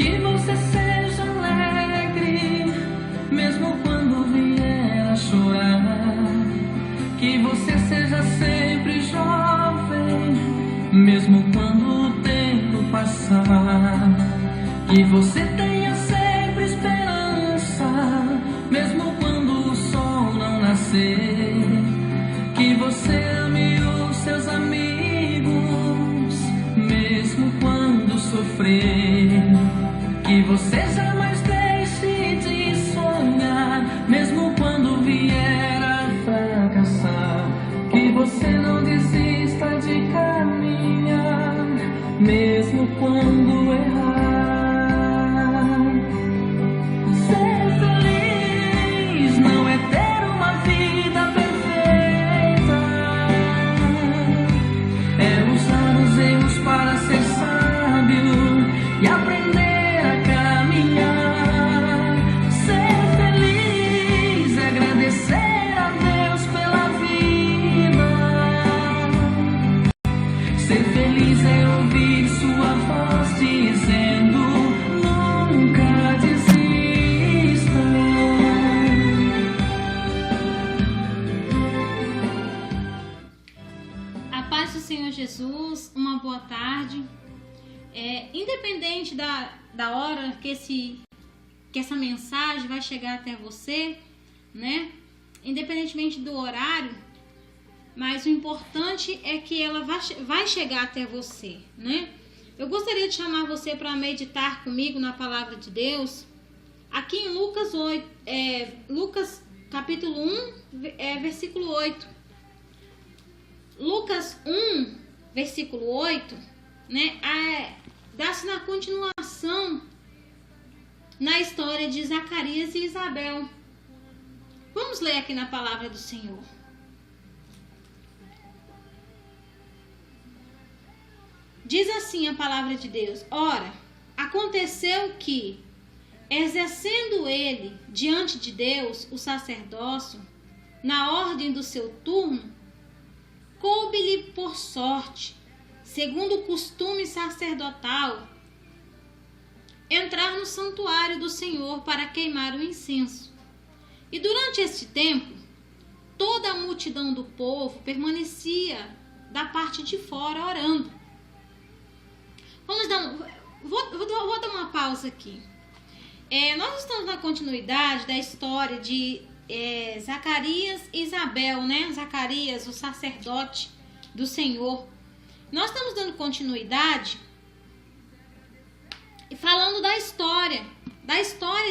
Que você seja alegre, mesmo quando vier a chorar. Que você seja sempre jovem, mesmo quando o tempo passar. Que você tenha sempre esperança, mesmo quando o sol não nascer. Que você ame os seus amigos, mesmo quando sofrer. Que você jamais deixe de sonhar, mesmo quando vier a fracassar. Que você não desista de caminhar, mesmo quando errar. Ser feliz não é ter uma vida perfeita, é usar os erros para ser sábio e aprender a caminhar. Ser feliz é agradecer a Deus pela vida. Ser feliz é ouvir sua voz dizendo: nunca desista. A paz do Senhor Jesus, uma boa tarde. Independente da hora que essa mensagem vai chegar até você, né? Independentemente do horário, mas o importante é que ela vai chegar até você, né? Eu gostaria de chamar você para meditar comigo na palavra de Deus, aqui em Lucas capítulo 1, versículo 8. Lucas 1, versículo 8, né? Dá-se na continuação na história de Zacarias e Isabel. Vamos ler aqui na palavra do Senhor. Diz assim a palavra de Deus: ora, aconteceu que, exercendo ele diante de Deus o sacerdócio, na ordem do seu turno, coube-lhe por sorte, segundo o costume sacerdotal, entrar no santuário do Senhor para queimar o incenso. E durante este tempo, toda a multidão do povo permanecia da parte de fora orando. Vou dar uma pausa aqui. Nós estamos na continuidade da história de Zacarias e Isabel, né? Zacarias, o sacerdote do Senhor. Nós estamos dando continuidade e falando da história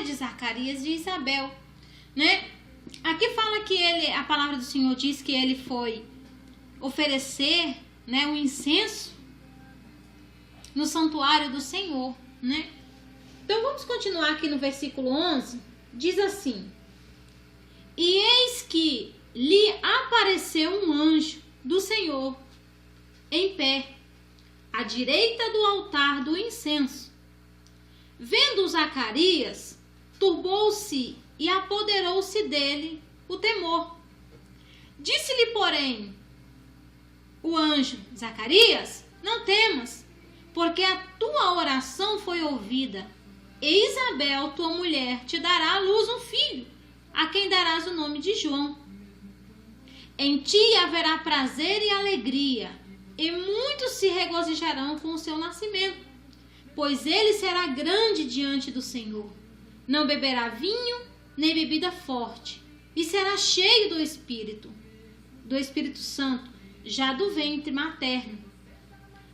de Zacarias e de Isabel, né? Aqui fala que a palavra do Senhor diz que ele foi oferecer, né, um incenso no santuário do Senhor, né? Então vamos continuar aqui no versículo 11. Diz assim: e eis que lhe apareceu um anjo do Senhor em pé à direita do altar do incenso. Vendo Zacarias, turbou-se e apoderou-se dele o temor. Disse-lhe, porém, o anjo: Zacarias, não temas, porque a tua oração foi ouvida, e Isabel, tua mulher, te dará à luz um filho, a quem darás o nome de João. Em ti haverá prazer e alegria, e muitos se regozijarão com o seu nascimento, pois ele será grande diante do Senhor. Não beberá vinho, nem bebida forte, e será cheio do Espírito Santo, já do ventre materno.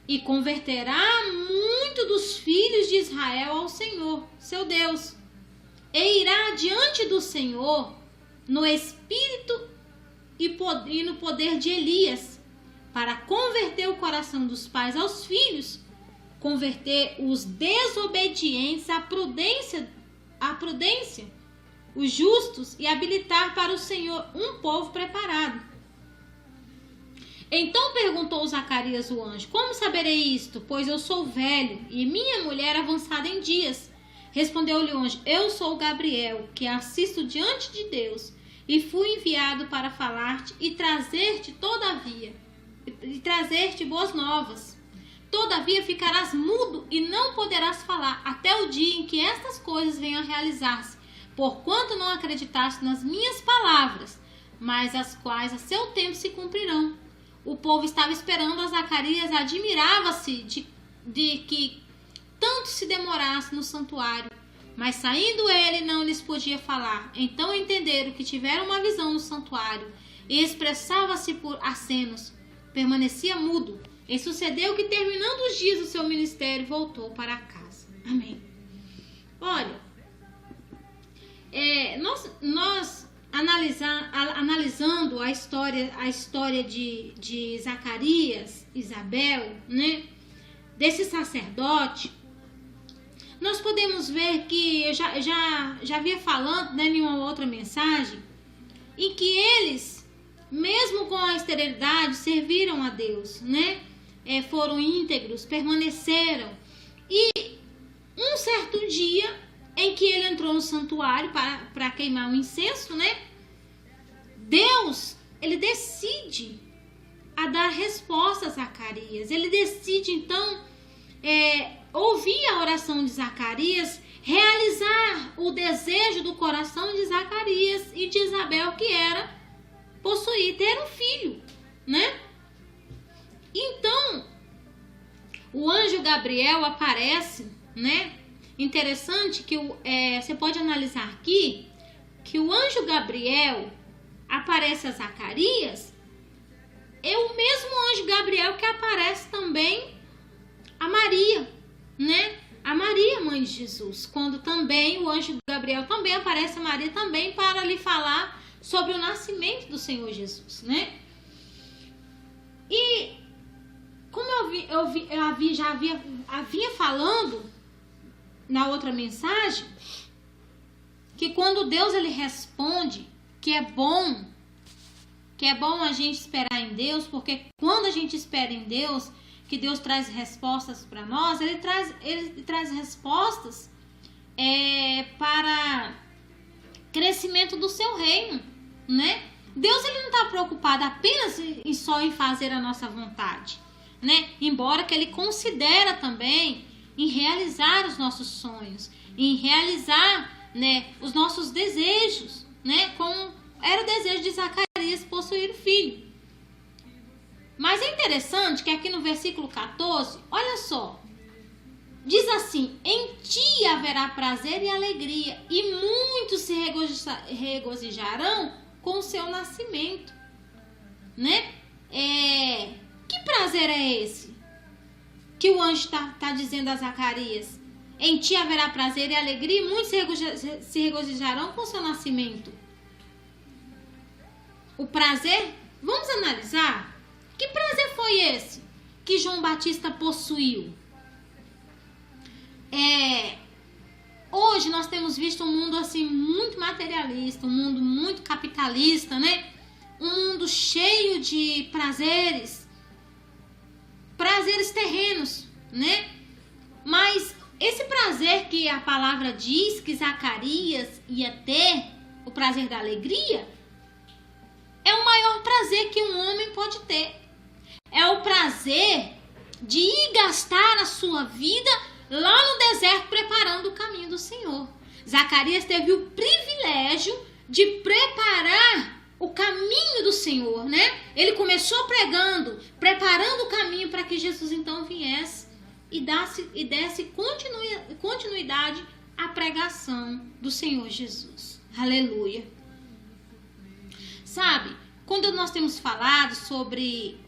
E converterá muito dos filhos de Israel ao Senhor, seu Deus. E irá diante do Senhor no espírito e no poder de Elias, para converter o coração dos pais aos filhos, converter os desobedientes à prudência, os justos, e habilitar para o Senhor um povo preparado. Então perguntou Zacarias o anjo: como saberei isto? Pois eu sou velho e minha mulher avançada em dias. Respondeu-lhe o anjo: eu sou Gabriel, que assisto diante de Deus, e fui enviado para falar-te e trazer-te boas novas. todavia ficarás mudo e não poderás falar, até o dia em que estas coisas venham a realizar-se, porquanto não acreditaste nas minhas palavras, mas as quais a seu tempo se cumprirão. O povo estava esperando a Zacarias, admirava-se de que tanto se demorasse no santuário, mas saindo ele não lhes podia falar. Então entenderam que tiveram uma visão no santuário, e expressava-se por acenos, permanecia mudo. E sucedeu que, terminando os dias do seu ministério, voltou para casa. Amém. Olha, nós analisando a história de Zacarias, Isabel, né, desse sacerdote, nós podemos ver que eu já havia falando, né, em uma outra mensagem, em que eles, mesmo com a esterilidade, serviram a Deus, né? Foram íntegros, permaneceram. E um certo dia em que ele entrou no santuário para queimar um incenso, né? Deus, ele decide a dar resposta a Zacarias. Ele decide, então, ouvir a oração de Zacarias, realizar o desejo do coração de Zacarias e de Isabel, que era ter um filho, né? Então, o anjo Gabriel aparece, né? Interessante que você pode analisar aqui que o anjo Gabriel aparece a Zacarias, é o mesmo anjo Gabriel que aparece também a Maria, né? A Maria, mãe de Jesus, quando também o anjo Gabriel também aparece a Maria também para lhe falar sobre o nascimento do Senhor Jesus, né? E como eu já havia falando na outra mensagem, que quando Deus ele responde, que é bom a gente esperar em Deus, porque quando a gente espera em Deus, que Deus traz respostas para nós, ele traz respostas para crescimento do seu reino, né? Deus ele não está preocupado apenas só em fazer a nossa vontade, né? Embora que ele considera também em realizar os nossos sonhos, em realizar, né, os nossos desejos, né? Como era o desejo de Zacarias possuir filho. Mas é interessante que aqui no versículo 14, olha só, diz assim: em ti haverá prazer e alegria, e muitos se regozijarão com o seu nascimento, né? Que prazer é esse que o anjo está dizendo a Zacarias? Em ti haverá prazer e alegria, e muitos se regozijarão com o seu nascimento. O prazer, vamos analisar. Que prazer foi esse que João Batista possuiu? Hoje nós temos visto um mundo assim muito materialista, um mundo muito capitalista, né? Um mundo cheio de prazeres terrenos, né? Mas esse prazer que a palavra diz que Zacarias ia ter, o prazer da alegria, é o maior prazer que um homem pode ter. É o prazer de ir gastar a sua vida lá no deserto preparando o caminho do Senhor. Zacarias teve o privilégio de preparar o caminho do Senhor, né? Ele começou pregando, preparando o caminho para que Jesus então viesse e desse continuidade à pregação do Senhor Jesus. Aleluia. Sabe, quando nós temos falado sobre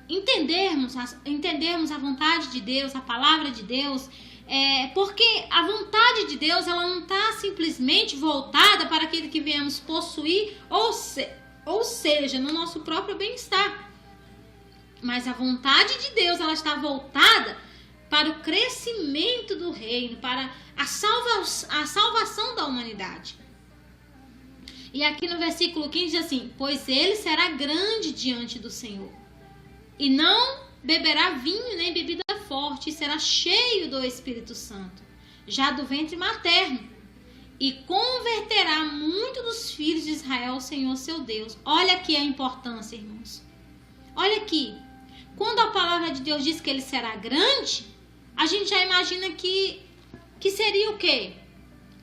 entendermos a vontade de Deus, a palavra de Deus, porque a vontade de Deus ela não está simplesmente voltada para aquilo que viemos possuir, ou seja, no nosso próprio bem-estar. Mas a vontade de Deus ela está voltada para o crescimento do reino, para a salvação da humanidade. E aqui no versículo 15 diz assim: pois ele será grande diante do Senhor, e não beberá vinho nem bebida forte, e será cheio do Espírito Santo, já do ventre materno, e converterá muito dos filhos de Israel ao Senhor seu Deus. Olha aqui a importância, irmãos. Olha aqui. quando a palavra de Deus diz que ele será grande, a gente já imagina que seria o quê?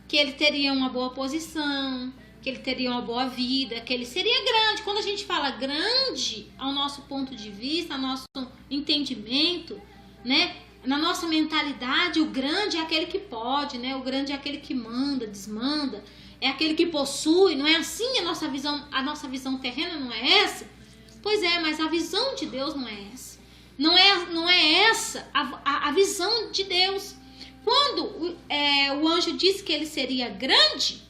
Que ele teria uma boa posição, que ele teria uma boa vida, que ele seria grande. Quando a gente fala grande, ao nosso ponto de vista, ao nosso entendimento, né? Na nossa mentalidade, o grande é aquele que pode, né? O grande é aquele que manda, desmanda, é aquele que possui. Não é assim a nossa visão terrena não é essa? Pois é, mas a visão de Deus não é essa. Não é essa a visão de Deus. Quando o anjo disse que ele seria grande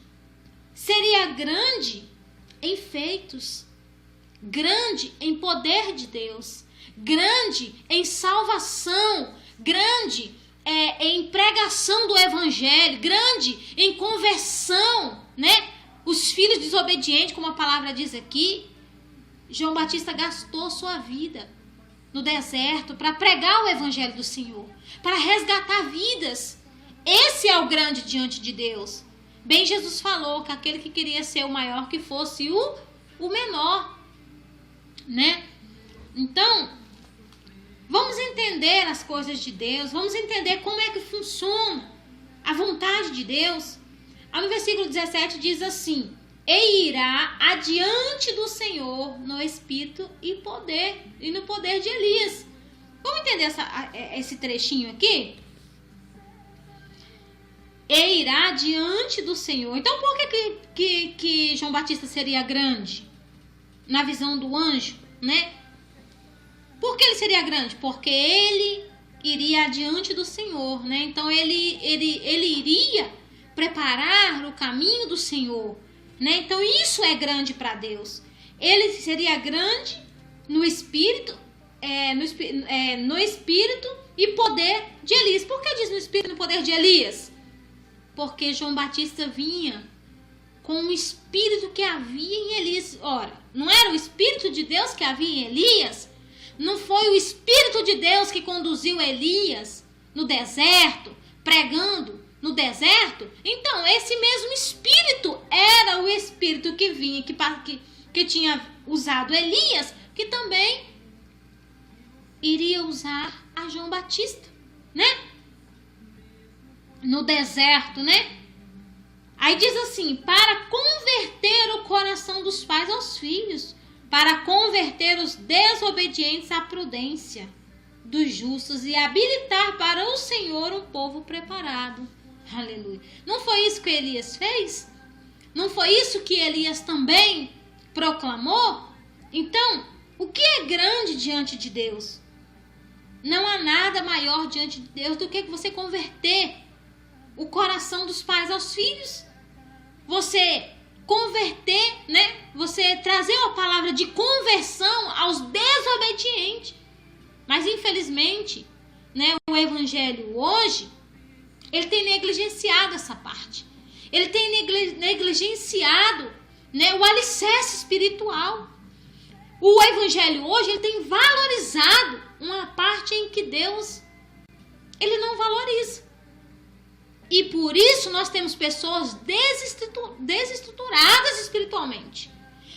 em feitos, grande em poder de Deus, grande em salvação, grande em pregação do evangelho, grande em conversão, né? Os filhos desobedientes, como a palavra diz aqui, João Batista gastou sua vida no deserto para pregar o evangelho do Senhor, para resgatar vidas. Esse é o grande diante de Deus. Bem, Jesus falou que aquele que queria ser o maior, que fosse o menor, né? Então, vamos entender as coisas de Deus, vamos entender como é que funciona a vontade de Deus. Aí no versículo 17 diz assim: e irá adiante do Senhor no espírito e no poder de Elias. Vamos entender esse trechinho aqui? E irá diante do Senhor. Então, por que João Batista seria grande na visão do anjo, né? Por que ele seria grande? Porque ele iria adiante do Senhor, né? Então, ele iria preparar o caminho do Senhor, né? Então, isso é grande para Deus. Ele seria grande no espírito, no espírito e poder de Elias. Por que diz no espírito e no poder de Elias? Porque João Batista vinha com o espírito que havia em Elias. Ora, não era o espírito de Deus que havia em Elias? Não foi o espírito de Deus que conduziu Elias no deserto, pregando no deserto? Então, esse mesmo espírito era o espírito que vinha, que tinha usado Elias, que também iria usar a João Batista, né? No deserto, né? Aí diz assim: para converter o coração dos pais aos filhos, para converter os desobedientes à prudência dos justos e habilitar para o Senhor um povo preparado. Aleluia. Não foi isso que Elias fez? Não foi isso que Elias também proclamou? Então, o que é grande diante de Deus? Não há nada maior diante de Deus do que você converter o coração dos pais aos filhos. Você converter, né? Você trazer uma palavra de conversão aos desobedientes. Mas infelizmente, né, o evangelho hoje, ele tem negligenciado essa parte. Ele tem negligenciado, né, o alicerce espiritual. O evangelho hoje, ele tem valorizado uma parte em que Deus, ele não valoriza. E por isso nós temos pessoas desestruturadas espiritualmente.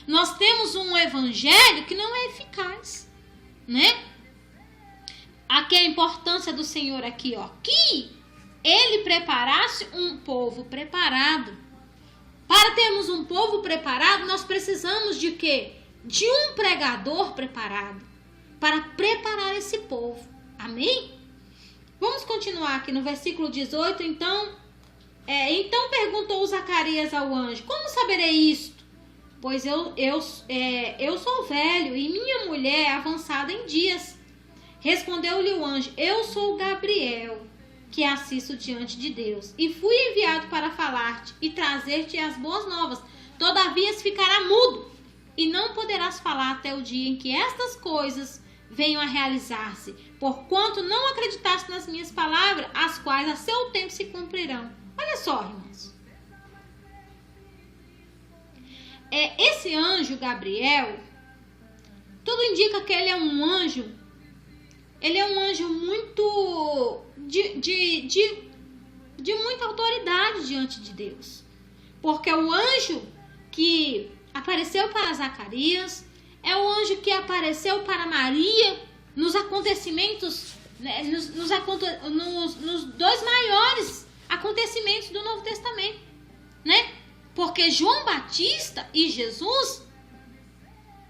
Nós temos um evangelho que não é eficaz, né? Aqui a importância do Senhor aqui, ó, que ele preparasse um povo preparado. Para termos um povo preparado, nós precisamos de quê? De um pregador preparado, para preparar esse povo. Amém? Vamos continuar aqui no versículo 18. Então perguntou Zacarias ao anjo: como saberei isto? Pois eu sou velho e minha mulher é avançada em dias. Respondeu-lhe o anjo: eu sou Gabriel, que assisto diante de Deus, e fui enviado para falar-te e trazer-te as boas novas. Todavia ficará mudo, e não poderás falar até o dia em que estas coisas venham a realizar-se, porquanto não acreditaste nas minhas palavras, as quais a seu tempo se cumprirão. Olha só, irmãos. Esse anjo Gabriel, tudo indica que ele é um anjo. Ele é um anjo muito de muita autoridade diante de Deus, porque o anjo que apareceu para Zacarias é o anjo que apareceu para Maria, nos acontecimentos, né, nos 2 maiores acontecimentos do Novo Testamento, né? Porque João Batista e Jesus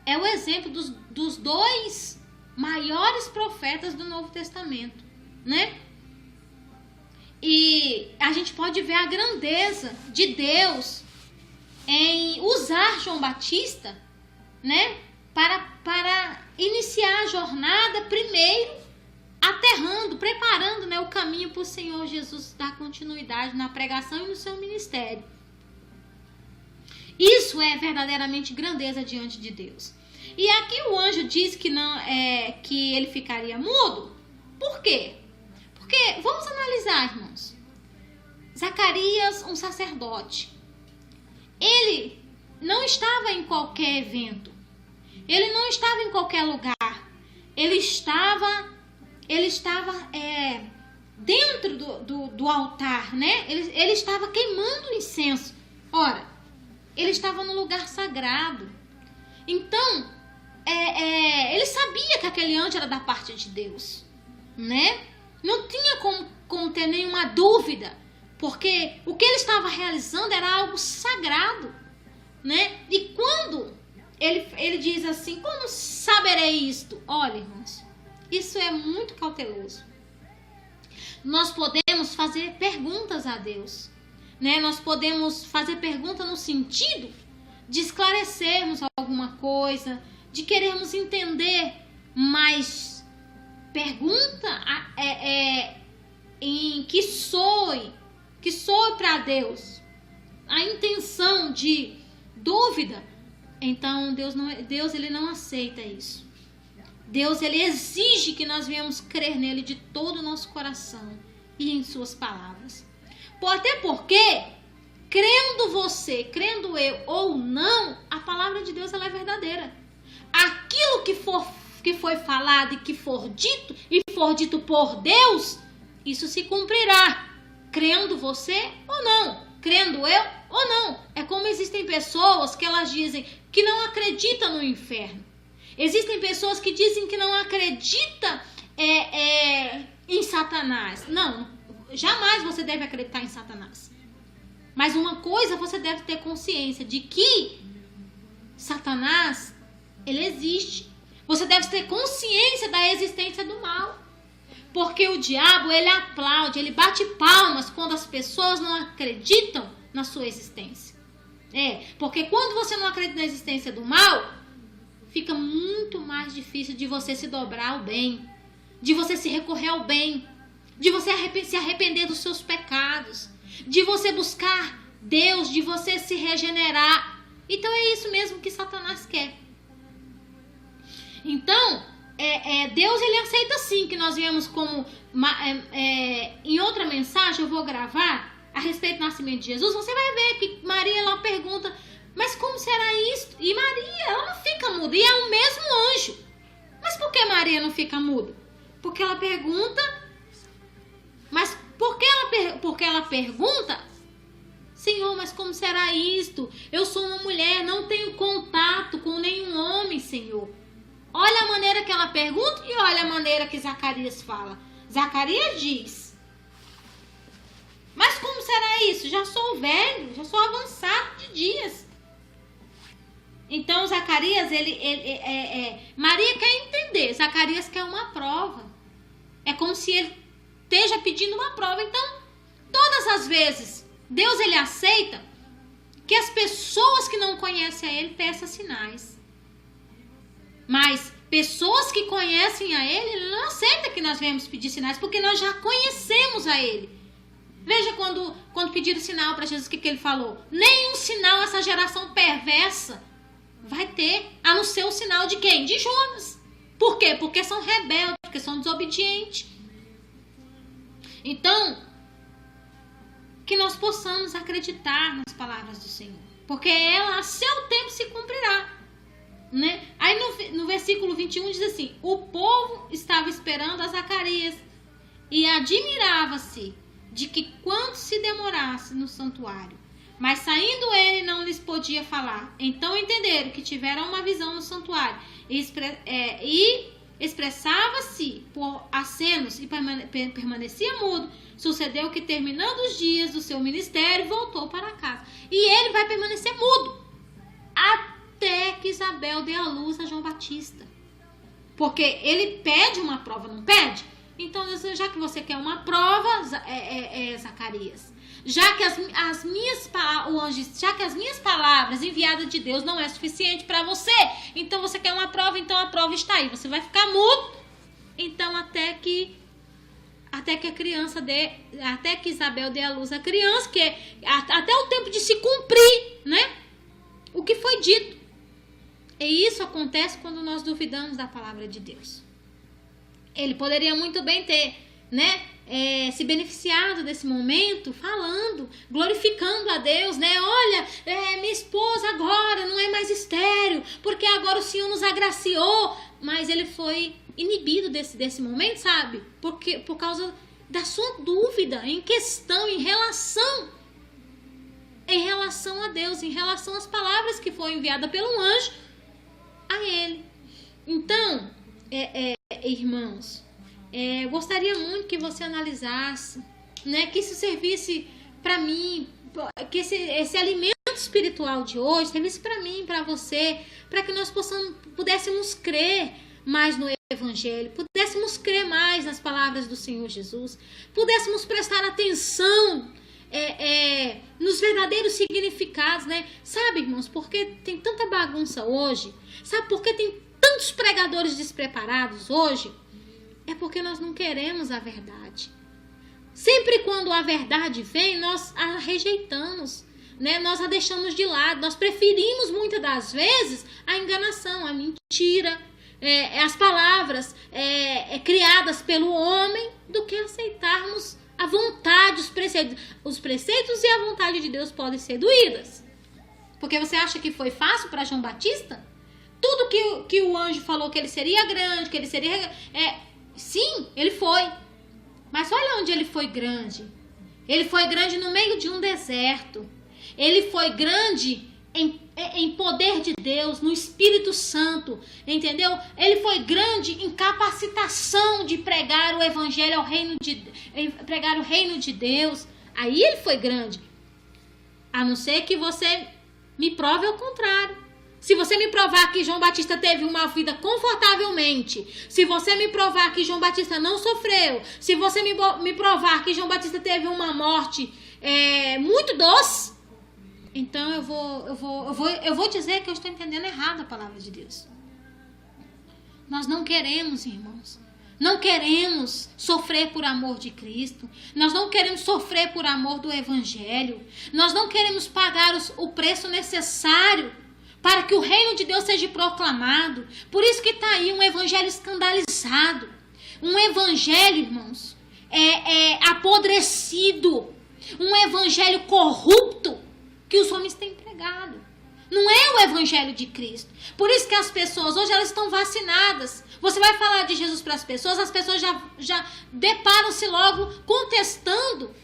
é o exemplo dos 2 maiores profetas do Novo Testamento, né? E a gente pode ver a grandeza de Deus em usar João Batista, né, para iniciar a jornada, primeiro aterrando, preparando, né, o caminho para o Senhor Jesus dar continuidade na pregação e no seu ministério. Isso é verdadeiramente grandeza diante de Deus. E aqui o anjo diz que que ele ficaria mudo. Por quê? Porque, vamos analisar, irmãos. Zacarias, um sacerdote, ele não estava em qualquer evento. Ele não estava em qualquer lugar. Ele estava dentro do altar, né? Ele estava queimando incenso. Ora, ele estava no lugar sagrado. Então, ele sabia que aquele anjo era da parte de Deus, né? Não tinha como ter nenhuma dúvida, porque o que ele estava realizando era algo sagrado, né? E quando ele diz assim, como saberei isto? Olha, irmãos, isso é muito cauteloso. Nós podemos fazer perguntas a Deus, né? Nós podemos fazer pergunta no sentido de esclarecermos alguma coisa, de querermos entender, mas pergunta em que soe para Deus a intenção de dúvida, então Deus ele não aceita isso. Deus ele exige que nós venhamos crer nele de todo o nosso coração e em suas palavras. Até porque, crendo eu ou não, a palavra de Deus ela é verdadeira. Aquilo que foi falado e que for dito por Deus, isso se cumprirá, crendo você ou não, crendo eu ou não. É como existem pessoas que elas dizem que não acreditam no inferno. Existem pessoas que dizem que não acreditam em Satanás. Não, jamais você deve acreditar em Satanás. Mas uma coisa você deve ter consciência de que Satanás, ele existe. Você deve ter consciência da existência do mal. Porque o diabo, ele aplaude, ele bate palmas quando as pessoas não acreditam na sua existência. Porque quando você não acredita na existência do mal, fica muito mais difícil de você se dobrar ao bem, de você se recorrer ao bem, de você se arrepender dos seus pecados, de você buscar Deus, de você se regenerar. Então é isso mesmo que Satanás quer. Então, Deus ele aceita sim que nós viemos como... em outra mensagem eu vou gravar a respeito do nascimento de Jesus. Você vai ver que Maria ela pergunta, mas como será isto? E Maria, ela não fica muda, e é o mesmo anjo. Mas por que Maria não fica muda? Porque ela pergunta, mas porque ela pergunta, Senhor, mas como será isto? Eu sou uma mulher, não tenho contato com nenhum homem, Senhor. Olha a maneira que ela pergunta e olha a maneira que Zacarias fala. Zacarias diz, mas como será isso? Já sou velho, já sou avançado de dias. Então Zacarias, Maria quer entender, Zacarias quer uma prova. É como se ele esteja pedindo uma prova. Então, todas as vezes, Deus ele aceita que as pessoas que não conhecem a ele peçam sinais. Mas pessoas que conhecem a ele não aceita que nós venhamos pedir sinais, porque nós já conhecemos a ele. Veja quando pediram sinal para Jesus, o que ele falou? Nenhum sinal essa geração perversa vai ter, a não ser o sinal de quem? De Jonas. Por quê? Porque são rebeldes, porque são desobedientes. Então, que nós possamos acreditar nas palavras do Senhor, porque ela a seu tempo se cumprirá, né? Aí no versículo 21 diz assim, o povo estava esperando a Zacarias e admirava-se de que quanto se demorasse no santuário, mas saindo ele não lhes podia falar. Então entenderam que tiveram uma visão no santuário e expressava-se por acenos e permanecia mudo, sucedeu que, terminando os dias do seu ministério, voltou para casa. E ele vai permanecer mudo até que Isabel dê a luz a João Batista. Porque ele pede uma prova, não pede? Então, já que você quer uma prova, Zacarias, já que as minhas palavras enviadas de Deus não é suficiente para você, então você quer uma prova, então a prova está aí. Você vai ficar mudo, então até que Isabel dê a luz à criança, que até o tempo de se cumprir, né? O que foi dito. E isso acontece quando nós duvidamos da palavra de Deus. Ele poderia muito bem ter, né, se beneficiado desse momento, falando, glorificando a Deus, né? Olha, minha esposa agora não é mais estéril, porque agora o Senhor nos agraciou. Mas ele foi inibido desse momento, sabe? Por causa da sua dúvida em questão, em relação a Deus, em relação às palavras que foram enviadas pelo anjo a ele. Então, irmãos, eu gostaria muito que você analisasse, né, que isso servisse para mim, que esse alimento espiritual de hoje servisse para mim, para você, para que nós pudéssemos crer mais no Evangelho, pudéssemos crer mais nas palavras do Senhor Jesus, pudéssemos prestar atenção nos verdadeiros significados, né? Sabe, irmãos, porque tem tanta bagunça hoje? Sabe por que tem tantos pregadores despreparados hoje? É porque nós não queremos a verdade. Sempre quando a verdade vem, nós a rejeitamos, né? Nós a deixamos de lado. Nós preferimos muitas das vezes a enganação, a mentira, as palavras criadas pelo homem, do que aceitarmos a vontade, os preceitos e a vontade de Deus podem ser doídas. Porque você acha que foi fácil para João Batista? Tudo que o anjo falou que ele seria grande, que ele seria... sim, ele foi. Mas olha onde ele foi grande. Ele foi grande no meio de um deserto. Ele foi grande em poder de Deus, no Espírito Santo, entendeu? Ele foi grande em capacitação de pregar o Evangelho pregar o reino de Deus. Aí ele foi grande. A não ser que você me prove ao contrário. Se você me provar que João Batista teve uma vida confortavelmente, se você me provar que João Batista não sofreu, se você me provar que João Batista teve uma morte muito doce, então eu vou dizer que eu estou entendendo errado a palavra de Deus. Nós não queremos, irmãos, não queremos sofrer por amor de Cristo. Nós não queremos sofrer por amor do Evangelho. Nós não queremos pagar o preço necessário para que o reino de Deus seja proclamado. Por isso que está aí um evangelho escandalizado. Um evangelho, irmãos, apodrecido. Um evangelho corrupto que os homens têm pregado. Não é o evangelho de Cristo. Por isso que as pessoas hoje elas estão vacinadas. Você vai falar de Jesus para as pessoas já deparam-se logo contestando.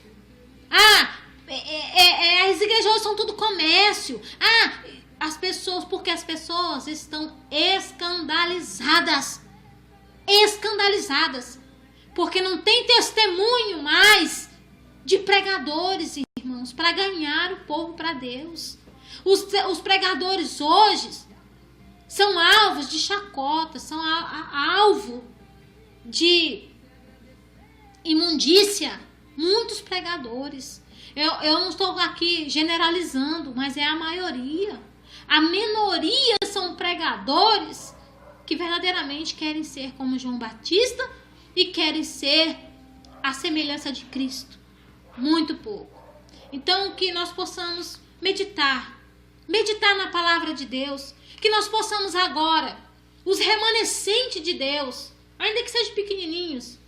As igrejas hoje são tudo comércio. Porque as pessoas estão escandalizadas. Escandalizadas. Porque não tem testemunho mais de pregadores, irmãos, para ganhar o povo para Deus. Os pregadores hoje são alvos de chacota, são alvo de imundícia. Muitos pregadores. Eu não estou aqui generalizando, mas é a maioria. A minoria são pregadores que verdadeiramente querem ser como João Batista e querem ser a semelhança de Cristo. Muito pouco. Então, que nós possamos meditar na palavra de Deus, que nós possamos agora, os remanescentes de Deus, ainda que sejam pequenininhos,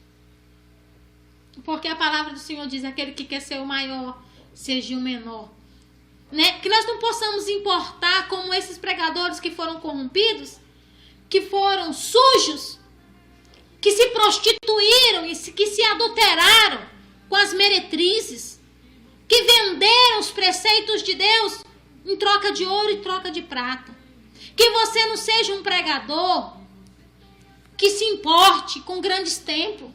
porque a palavra do Senhor diz, aquele que quer ser o maior, seja o menor. Né? Que nós não possamos importar como esses pregadores que foram corrompidos, que foram sujos, que se prostituíram e que se adulteraram com as meretrizes, que venderam os preceitos de Deus em troca de ouro e troca de prata. Que você não seja um pregador que se importe com grandes tempos,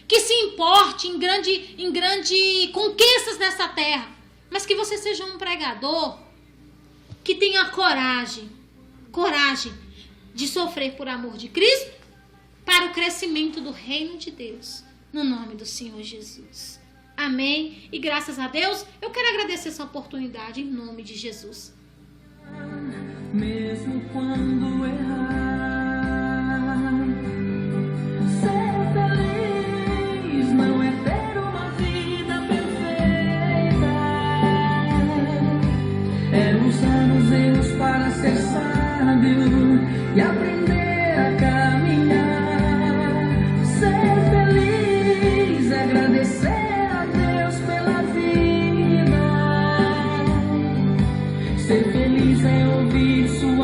que se importe em grande conquistas nessa terra, mas que você seja um pregador que tenha coragem de sofrer por amor de Cristo para o crescimento do reino de Deus, no nome do Senhor Jesus. Amém. E graças a Deus, eu quero agradecer essa oportunidade em nome de Jesus. Mesmo quando errar, ser feliz não é ter uma vida perfeita, é usar os erros para ser sábio e aprender a caminhar. Ser feliz é agradecer a Deus pela vida. Ser feliz é ouvir sua